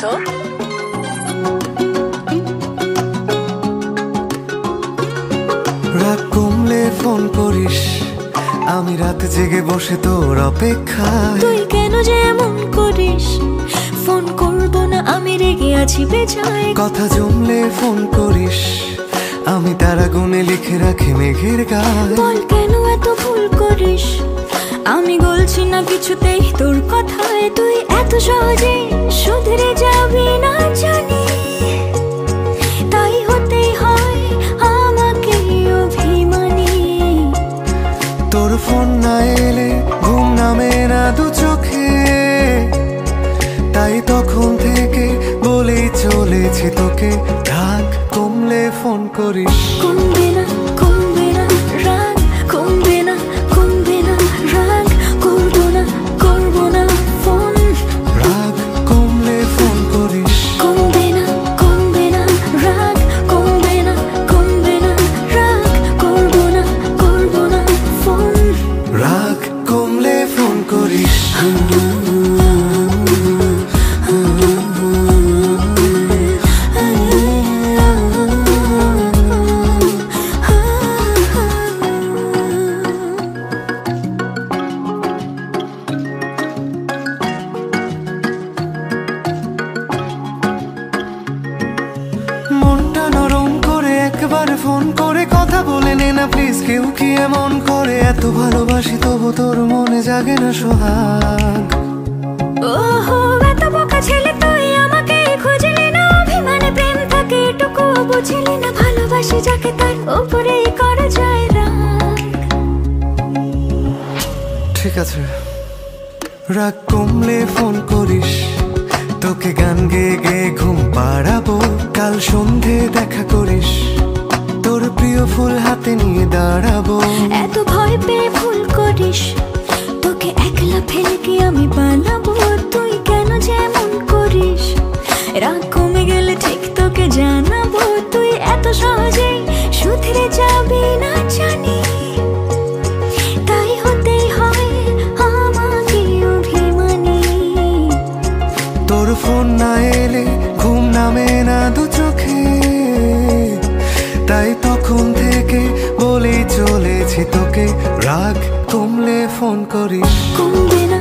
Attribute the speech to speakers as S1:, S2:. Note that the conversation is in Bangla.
S1: তো।
S2: রাগ কমলে ফোন করিস, আমি রাত জেগে বসে তোর অপেক্ষায়।
S3: তুই কেন যে এমন করিস? ফোন করব না আমি রেগে আছি বেজায়।
S2: কথা জমলে ফোন করিস, আমি তারা গুনে লিখে রাখি মেঘের গায়ে।
S3: বল কেন এত ভুল করিস? আমি বলছি না কিছুতেই তোর কথায়। তুই এত সহজে শুধরে যাবি না জানি, তাই হতেই হয় আমাকে অভিমানী।
S2: তোর ফোন না এলে ঘুম নামে না দু চোখে, তাই তখন থেকে বলেই চলেছি তোকে, রাগ কমলে ফোন করিস।
S3: কমবে না কমবে না রাগ, কমবে না কমবে না রাগ, করবো না করবো না ফোন।
S2: রাগ কমলে ফোন করিস।
S3: কমবে না কমবে না রাগ, কমবে না কমবে না রাগ, করবো না করবো না ফোন।
S2: রাগ কমলে ফোন করিস। মনটা নরম করে একবার ফোন করে কথা বলে নে না প্লিজ। কেউ কি এমন করে? এত ভালোবাসি তবু তোর মনে জাগে না সোহাগ।
S3: ওহো এত বোকা ছেলে তুই, আমাকে খুঁজলি না অভিমানে প্রেম থাকে এটুকু বুঝলি না। ভালোবাসি যাকে তার উপরেই করা যায় রাগ।
S2: ঠিক আছে, রাগ কমলে ফোন করিস, তোকে গান গেয়ে গেয়ে ঘুম পাড়াবো। কাল সন্ধে দেখা করিস, তোর প্রিয় ফুল হাতে নিয়ে দাঁড়াবো।
S3: এত ভয় পেয়ে ভুল করিস, তোকে একলা ফেলে কি আমি পালাবো? তুই কেন যে এমন করিস? রাগ কমে গেলে ঠিক তোকে জানাবো। তুই এত সহজেই শুধরে যাবি না জানি, তাই হতেই হয় আমাকে অভিমানী।
S2: তোর ফোন না এলে ঘুম নামে না দু চোখে, তাই তখন থেকে বলেই চলেছি তোকে, রাগ কমলে ফোন করিস।
S3: কমবে না